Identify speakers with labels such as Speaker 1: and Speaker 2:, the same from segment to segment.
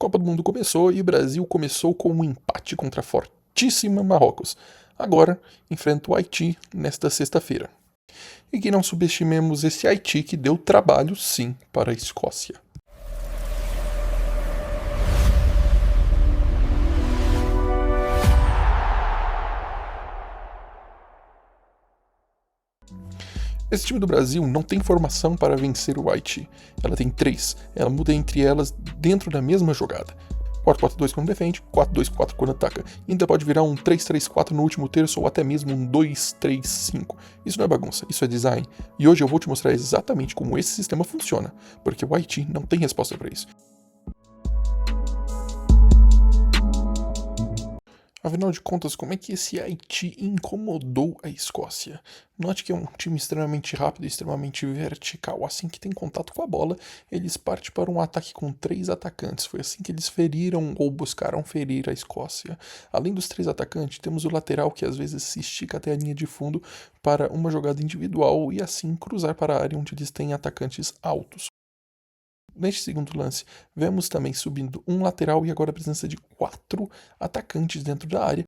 Speaker 1: Copa do Mundo começou e o Brasil começou com um empate contra a fortíssima Marrocos. Agora enfrenta o Haiti nesta sexta-feira. E que não subestimemos esse Haiti que deu trabalho sim para a Escócia. Esse time do Brasil não tem formação para vencer o Haiti. Ela tem 3. Ela muda entre elas dentro da mesma jogada. 4-4-2 quando defende, 4-2-4 quando ataca. E ainda pode virar um 3-3-4 no último terço ou até mesmo um 2-3-5. Isso não é bagunça, isso é design. E hoje eu vou te mostrar exatamente como esse sistema funciona, porque o Haiti não tem resposta para isso. Afinal de contas, como é que esse Haiti incomodou a Escócia? Note que é um time extremamente rápido e extremamente vertical. Assim que tem contato com a bola, eles partem para um ataque com 3 atacantes. Foi assim que eles feriram ou buscaram ferir a Escócia. Além dos 3 atacantes, temos o lateral que às vezes se estica até a linha de fundo para uma jogada individual e assim cruzar para a área onde eles têm atacantes altos. Neste segundo lance, vemos também subindo um lateral e agora a presença de 4 atacantes dentro da área,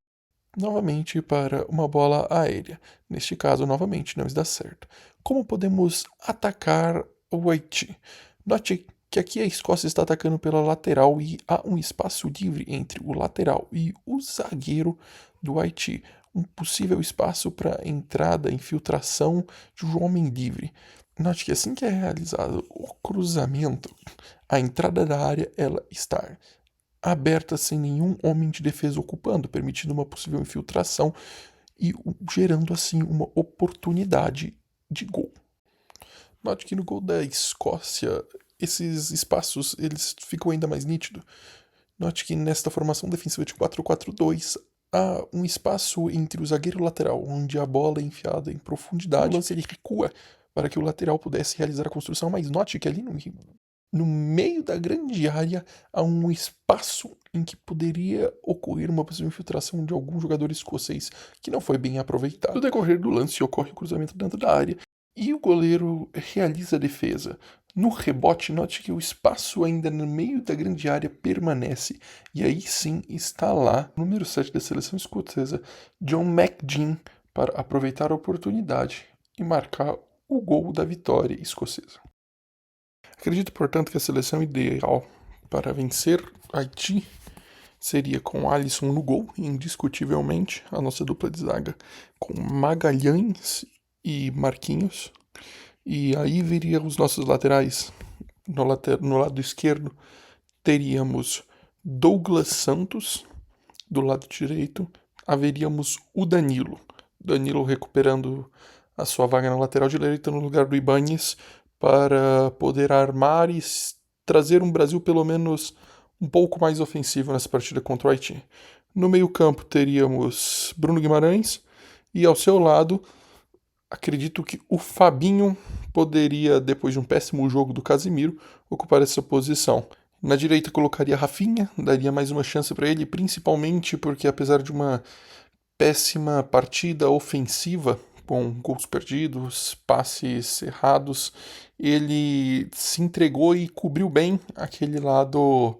Speaker 1: novamente para uma bola aérea. Neste caso, novamente, não está certo. Como podemos atacar o Haiti? Note que aqui a Escócia está atacando pela lateral e há um espaço livre entre o lateral e o zagueiro do Haiti. Um possível espaço para entrada, infiltração de um homem livre. Note que assim que é realizado o cruzamento, a entrada da área ela está aberta sem nenhum homem de defesa ocupando, permitindo uma possível infiltração e gerando assim uma oportunidade de gol. Note que no gol da Escócia, esses espaços eles ficam ainda mais nítidos. Note que nesta formação defensiva de 4-4-2 há um espaço entre o zagueiro e o lateral, onde a bola é enfiada em profundidade. O lance ele recua para que o lateral pudesse realizar a construção, mas note que ali no meio da grande área há um espaço em que poderia ocorrer uma possível infiltração de algum jogador escocês que não foi bem aproveitado. No decorrer do lance ocorre o cruzamento dentro da área e o goleiro realiza a defesa. No rebote, note que o espaço ainda no meio da grande área permanece. E aí sim está lá o número 7 da seleção escocesa, John McGinn, para aproveitar a oportunidade e marcar o gol da vitória escocesa. Acredito, portanto, que a seleção ideal para vencer Haiti seria com Alisson no gol, indiscutivelmente, a nossa dupla de zaga com Magalhães e Marquinhos. E aí viria os nossos laterais. No lado esquerdo teríamos Douglas Santos, do lado direito haveríamos o Danilo. Danilo recuperando a sua vaga na lateral direita no lugar do Ibáñez para poder armar e trazer um Brasil pelo menos um pouco mais ofensivo nessa partida contra o Haiti. No meio-campo teríamos Bruno Guimarães e ao seu lado acredito que o Fabinho poderia, depois de um péssimo jogo do Casemiro, ocupar essa posição. Na direita colocaria Rafinha, daria mais uma chance para ele, principalmente porque apesar de uma péssima partida ofensiva, com gols perdidos, passes errados, ele se entregou e cobriu bem aquele lado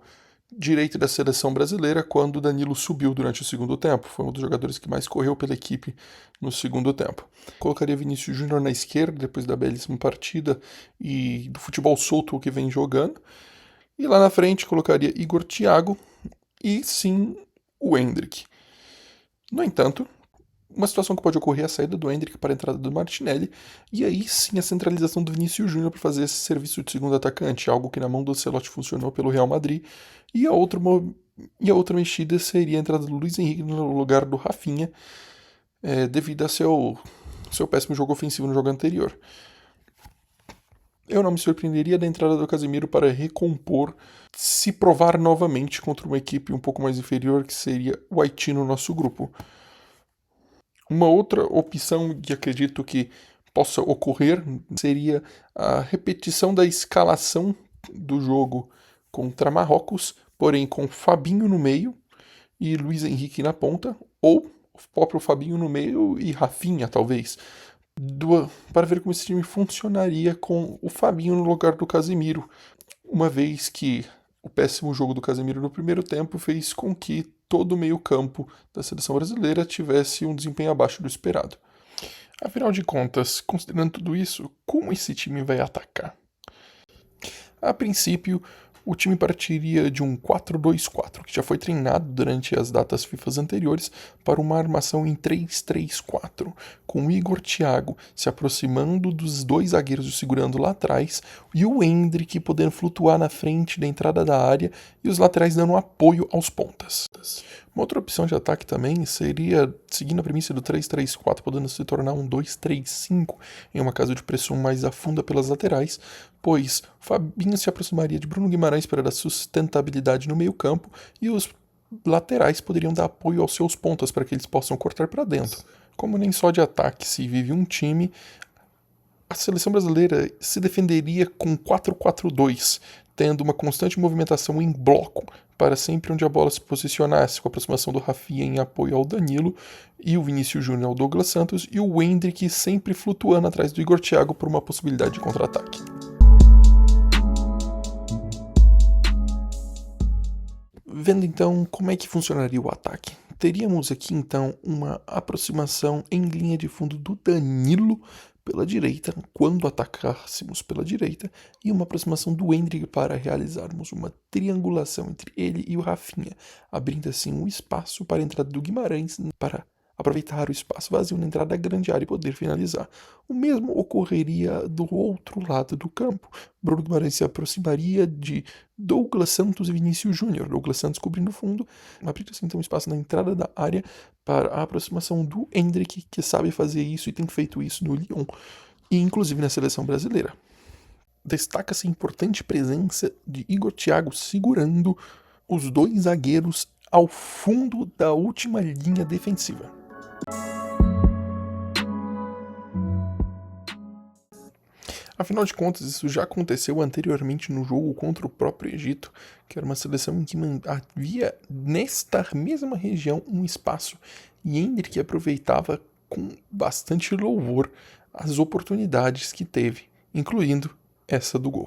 Speaker 1: direito da seleção brasileira quando o Danilo subiu durante o segundo tempo. Foi um dos jogadores que mais correu pela equipe no segundo tempo. Colocaria Vinícius Júnior na esquerda, depois da belíssima partida e do futebol solto que vem jogando. E lá na frente colocaria Igor Thiago e sim o Endrick. No entanto, uma situação que pode ocorrer é a saída do Endrick para a entrada do Martinelli, e aí sim a centralização do Vinícius Júnior para fazer esse serviço de segundo atacante, algo que na mão do Ancelotti funcionou pelo Real Madrid, e a outra mexida seria a entrada do Luiz Henrique no lugar do Rafinha, devido a seu péssimo jogo ofensivo no jogo anterior. Eu não me surpreenderia da entrada do Casemiro para recompor, se provar novamente contra uma equipe um pouco mais inferior, que seria o Haiti no nosso grupo. Uma outra opção que acredito que possa ocorrer seria a repetição da escalação do jogo contra Marrocos, porém com Fabinho no meio e Luiz Henrique na ponta, ou o próprio Fabinho no meio e Rafinha, talvez, para ver como esse time funcionaria com o Fabinho no lugar do Casemiro, uma vez que O péssimo jogo do Casemiro no primeiro tempo fez com que todo o meio-campo da seleção brasileira tivesse um desempenho abaixo do esperado. Afinal de contas, considerando tudo isso, como esse time vai atacar? A princípio, o time partiria de um 4-2-4, que já foi treinado durante as datas FIFA anteriores, para uma armação em 3-3-4, com o Igor Thiago se aproximando dos dois zagueiros segurando lá atrás e o Endrick podendo flutuar na frente da entrada da área e os laterais dando apoio aos pontas. Uma outra opção de ataque também seria, seguindo a premissa do 3-3-4, podendo se tornar um 2-3-5 em uma casa de pressão mais afunda pelas laterais, pois Fabinho se aproximaria de Bruno Guimarães para dar sustentabilidade no meio-campo e os laterais poderiam dar apoio aos seus pontas para que eles possam cortar para dentro. Como nem só de ataque se vive um time, a seleção brasileira se defenderia com 4-4-2, tendo uma constante movimentação em bloco para sempre onde a bola se posicionasse, com a aproximação do Rafinha em apoio ao Danilo e o Vinícius Júnior ao Douglas Santos e o Endrick sempre flutuando atrás do Igor Thiago por uma possibilidade de contra-ataque. Vendo então como é que funcionaria o ataque. Teríamos aqui então uma aproximação em linha de fundo do Danilo pela direita, quando atacássemos pela direita, e uma aproximação do Endrick para realizarmos uma triangulação entre ele e o Rafinha, abrindo assim um espaço para a entrada do Guimarães para aproveitar o espaço vazio na entrada da grande área e poder finalizar. O mesmo ocorreria do outro lado do campo. Bruno Guimarães se aproximaria de Douglas Santos e Vinícius Júnior. Douglas Santos cobrindo o fundo, abrindo assim então um espaço na entrada da área para a aproximação do Endrick, que sabe fazer isso e tem feito isso no Lyon, e inclusive na seleção brasileira. Destaca-se a importante presença de Igor Thiago segurando os dois zagueiros ao fundo da última linha defensiva. Afinal de contas, isso já aconteceu anteriormente no jogo contra o próprio Egito, que era uma seleção em que havia nesta mesma região um espaço e Endrick aproveitava com bastante louvor as oportunidades que teve, incluindo essa do gol.